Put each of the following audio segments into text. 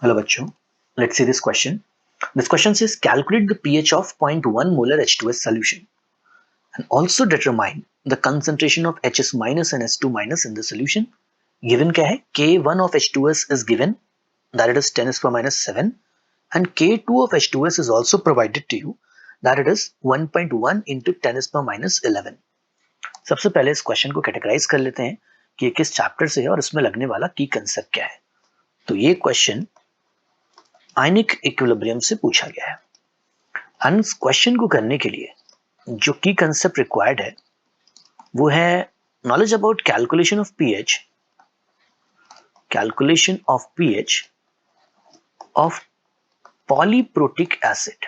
Hello बच्चों, let's see this question. This question says calculate the pH of 0.1 molar H2S solution and also determine the concentration of HS minus and S2 minus in the solution. Given क्या है? K1 of H2S is given, that it is 10 to the minus 7, and K2 of H2S is also provided to you, that it is 1.1 into 10 to the minus 11. सबसे पहले इस question को categorise कर लेते हैं कि ये किस चैप्टर से है और इसमें लगने वाला की कंसेप्ट क्या है. तो ये क्वेश्चन आयनिक इक्विलिब्रियम से पूछा गया है. एंड इस क्वेश्चन को करने के लिए जो की कंसेप्ट रिक्वायर्ड है वो है knowledge about calculation of pH of polyprotic acid.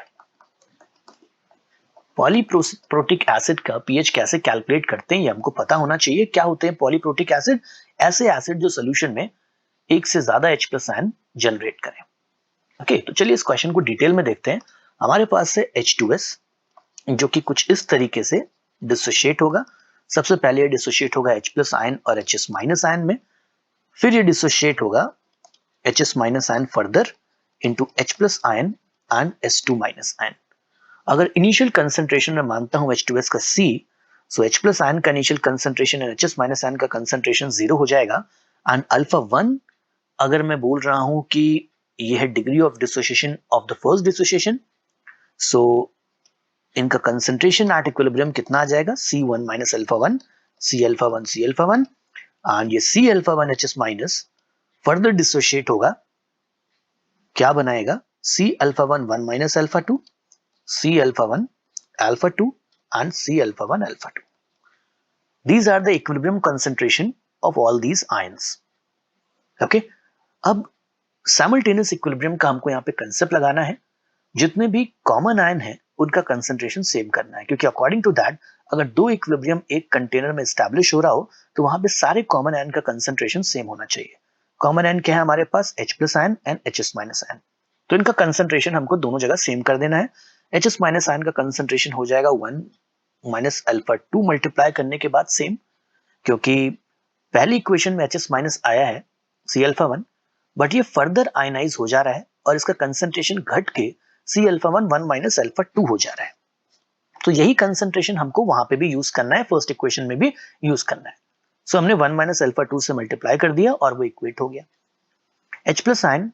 Polyprotic acid का पीएच कैसे कैलकुलेट करते हैं ये हमको पता होना चाहिए. क्या होते हैं पॉलीप्रोटिक एसिड? ऐसे एसिड जो सोल्यूशन में एक से ज्यादा H+ आयन जनरेट करें. ओके, तो चलिए इस क्वेश्चन को डिटेल में देखते हैं. हमारे पास है H2S जो कि कुछ इस तरीके से डिसोशिएट होगा. सबसे पहले ये डिसोशिएट होगा H+ आयन और HS- आयन में, फिर ये डिसोशिएट होगा HS- ion further into H+ ion and S2- ion. अगर इनिशियल कंसंट्रेशन में मानता हूं H2S का C, सो H+ आयन का initial concentration and HS- ion का कंसंट्रेशन 0 हो जाएगा. एंड अल्फा 1 अगर मैं बोल रहा हूं कि ये है degree of dissociation of the first dissociation, so इनका कंसंट्रेशन एट इक्विलिब्रियम कितना आ जाएगा? C1 minus alpha 1, C alpha 1, C alpha 1, and ये C alpha 1 HS minus further dissociate होगा, क्या बनाएगा? C alpha 1 1 minus alpha 2, C alpha 1 alpha 2 and C alpha 1 alpha 2. These are the equilibrium concentration of all these ions. Okay, अब simultaneous equilibrium का हमको यहाँ पे concept लगाना है. जितने भी कॉमन आयन है उनका कंसंट्रेशन सेम करना है, क्योंकि अकॉर्डिंग टू दैट अगर दो इक्विलिब्रियम एक कंटेनर में एस्टैब्लिश हो रहा हो तो वहां पे सारे कॉमन आयन का कंसंट्रेशन सेम होना चाहिए. कॉमन आयन क्या है हमारे पास? H+ ion and HS- ion. तो इनका कंसंट्रेशन हमको दोनों जगह सेम कर देना है. HS- आयन का कंसंट्रेशन हो जाएगा 1 minus alpha 2 मल्टीप्लाई करने के बाद सेम, क्योंकि पहली इक्वेशन में HS- आया है C alpha 1, बट ये फर्दर आयनाइज हो जा रहा है और इसका कंसंट्रेशन घट के C alpha 1 1 minus alpha 2 हो जा रहा है. तो यही कंसंट्रेशन हमको वहां पे भी यूज करना है, फर्स्ट इक्वेशन में भी यूज करना है. सो हमने 1 minus alpha 2 से मल्टीप्लाई कर दिया और वो इक्वेट हो गया. H+ आयन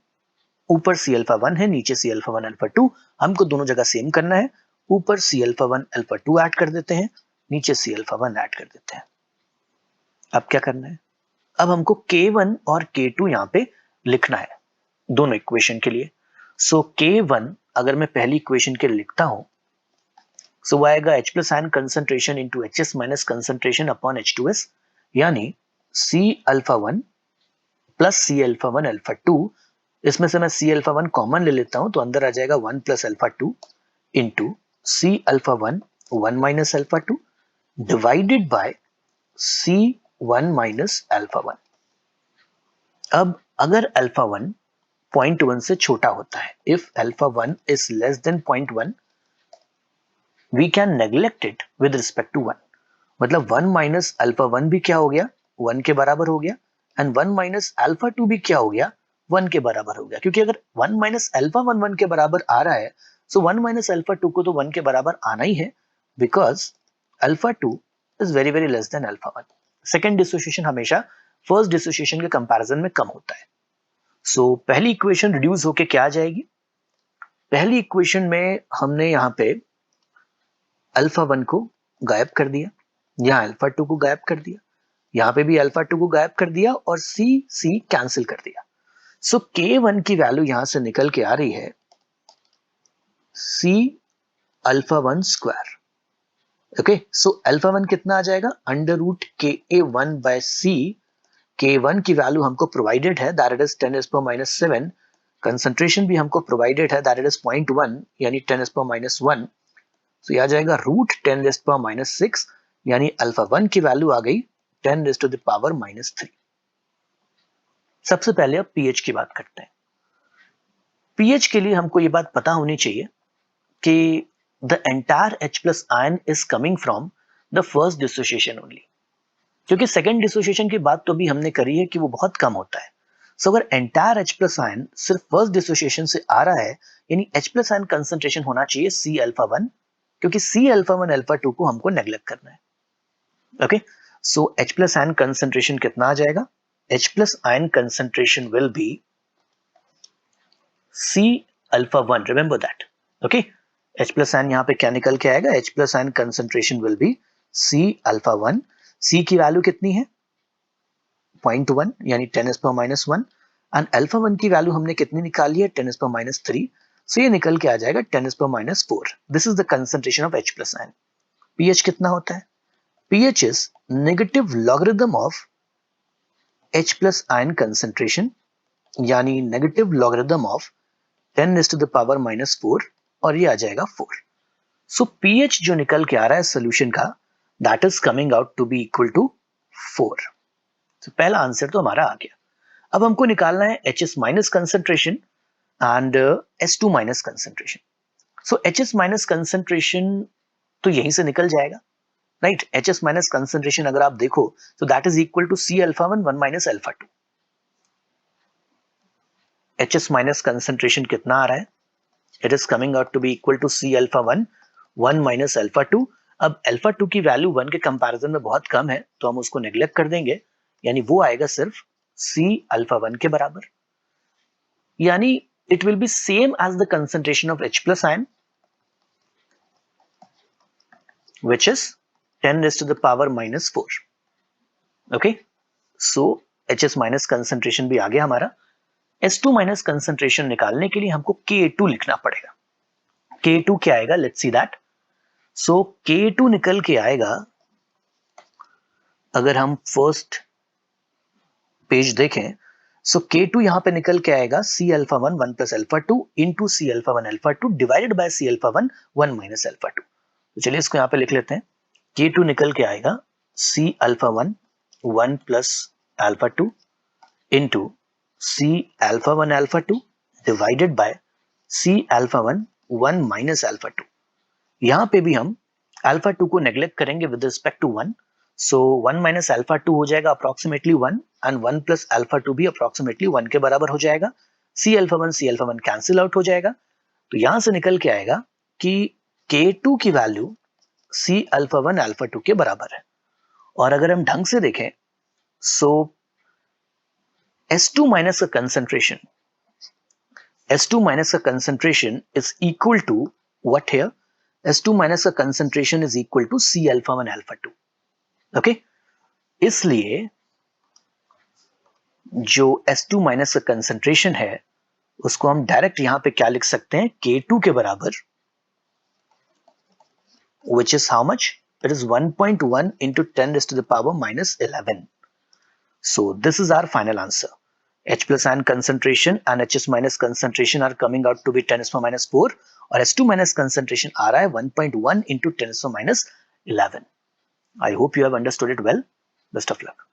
ऊपर C alpha 1 है, नीचे C alpha 1 alpha 2, हमको दोनों जगह सेम करना है. ऊपर C alpha 1 alpha 2 ऐड कर देते हैं, नीचे C alpha 1 ऐड कर देते हैं. अब क्या करना है? अब हमको K1 और K2 यहाँ पे लिखना है दोनों इक्वेशन के लिए. सो K1 अगर मैं पहली इक्वेशन के लिए लिखता हूं, सो वो आएगा H+ ion concentration into HS minus concentration upon H2S, यानी C alpha 1 plus C alpha 1 alpha 2. इसमें से मैं C alpha 1 कॉमन ले लेता हूं तो अंदर आ जाएगा 1 plus alpha 2 into C alpha 1 1 minus alpha 2 divided by C1 minus alpha 1. अब अगर alpha 1 0.1 से छोटा होता है, if alpha 1 is less than 0.1, we can neglect it with respect to 1. मतलब 1 minus alpha 1 भी क्या हो गया? 1 के बराबर हो गया. एंड 1 minus alpha 2 भी क्या हो गया? 1 के बराबर हो गया. क्योंकि अगर 1 minus alpha 1 1 के बराबर आ रहा है, सो 1 minus alpha 2 को तो 1 के बराबर आना ही है, because alpha 2 is very very less than alpha 1. Second dissociation हमेशा फर्स्ट डिसोसिएशन के कंपैरिजन में कम होता है. सो पहली इक्वेशन रिड्यूस होके क्या आ जाएगी? पहली इक्वेशन में हमने यहाँ पे अल्फा 1 को गायब कर दिया, यहाँ अल्फा 2 को गायब कर दिया, यहाँ पे भी अल्फा 2 को गायब कर दिया और C कैंसिल कर दिया. सो K1 की वैल्यू यहां से निकल के आ रही है C alpha 1 square. Okay, so alpha 1 कितना आ जाएगा? Under root KA1 bye C. K1 की वैल्यू हमको प्रोवाइडेड है, दैट इज 10⁻⁻⁷. कंसंट्रेशन भी हमको प्रोवाइडेड है, दैट इज 0.1 यानी 10⁻⁻⁴. तो यह आ जाएगा रूट 10⁻⁻�6, यानी अल्फा 1 की वैल्यू आ गई 10⁻⁻⁻3. सबसे पहले अब पीएच की बात करते हैं. पीएच के लिए हमको ये बात पता होनी चाहिए कि the entire H+ ion is coming from the first dissociation only, क्योंकि सेकेंड डिसोसिएशन की बात तो भी हमने करी है कि वो बहुत कम होता है. सो अगर एंटायर H प्लस आयन सिर्फ फर्स्ट डिसोसिएशन से आ रहा है, यानी H प्लस आयन कंसंट्रेशन होना चाहिए C अल्फा 1, क्योंकि C अल्फा 1 अल्फा 2 को हमको नेग्लेक्ट करना है. ओके, सो H प्लस आयन कंसंट्रेशन कितना आ जाएगा? H plus ion concentration will be C alpha 1. Remember that. Okay, H plus ion यहाँ पे क्या निकल के आएगा? H plus ion concentration will be C alpha 1. C की वैल्यू कितनी है? 0.1 यानी 10⁻⁻1 एंड अल्फा 1 की वैल्यू हमने कितनी निकाली है? 10⁻3. सो ये निकल के आ जाएगा 10⁻4. This is the concentration of H plus ion. pH कितना होता है? pH is negative logarithm of H plus ion concentration, यानी negative logarithm of 10 raised to the power minus 4 और ये आ जाएगा 4. So pH जो निकल के आ रहा है सोल्यूशन का, that is coming out to be equal to 4. So पहला आंसर तो हमारा आ गया. अब हमको निकालना है HS minus concentration and S2 minus concentration. So HS minus concentration तो यहीं से निकल जाएगा, राइट. HS माइनस कंसंट्रेशन अगर आप देखो तो that is equal to C alpha 1 1 minus alpha 2. HS minus concentration कितना आ रहा है? It is coming out to be equal to C alpha 1 1 minus alpha 2. अब अल्फा 2 की वैल्यू 1 के कंपैरिजन में बहुत कम है, तो हम उसको नेग्लेक्ट कर देंगे, यानी वो आएगा सिर्फ C अल्फा 1 के बराबर, यानी it will be same as the concentration of H plus ion which is 10 raised to the power minus 4. Okay, so HS minus concentration भी आ गया हमारा. S2 minus concentration निकालने के लिए हमको K2 लिखना पड़ेगा. K2 क्या आएगा? Let's see that. So K2 निकल के आएगा, अगर हम फर्स्ट पेज देखें, so K2 यहां पे निकल के आएगा C alpha 1 1 plus alpha 2 into C alpha 1 alpha 2 divided by C alpha 1 1 minus alpha 2. तो चलिए इसको यहां पे लिख लेते हैं. K2 निकल के आएगा C alpha 1 1 plus alpha 2 into C alpha 1 alpha 2 divided by C alpha 1 1 minus alpha 2. यहाँ पे भी हम अल्फा 2 को नेग्लेक्ट करेंगे with respect to 1, so 1 minus alpha 2 हो जाएगा अप्रोक्सीमेटली 1 एंड 1 प्लस अल्फा 2 भी अप्रोक्सीमेटली 1 के बराबर हो जाएगा. C अल्फा 1 कैंसिल आउट हो जाएगा, तो यहां से निकल के आएगा कि K2 की वैल्यू C अल्फा 1 अल्फा 2 के बराबर है. और अगर हम ढंग से देखें, सो S2 माइनस का concentration is equal to what here? S2 minus का concentration is equal to C alpha 1 alpha 2. Okay, इसलिए जो S2 माइनस का कंसंट्रेशन है उसको हम डायरेक्ट यहां पे क्या लिख सकते हैं? K2 के बराबर, which is how much? It is 1.1 into 10 raised to the power minus 11. So this is our final answer. H plus ion concentration and HS minus concentration are coming out to be 10 raised to minus 4 और S2 minus concentration आ रहा है 1.1 into 10 raised to minus 11. I hope you have understood it well. Best of luck.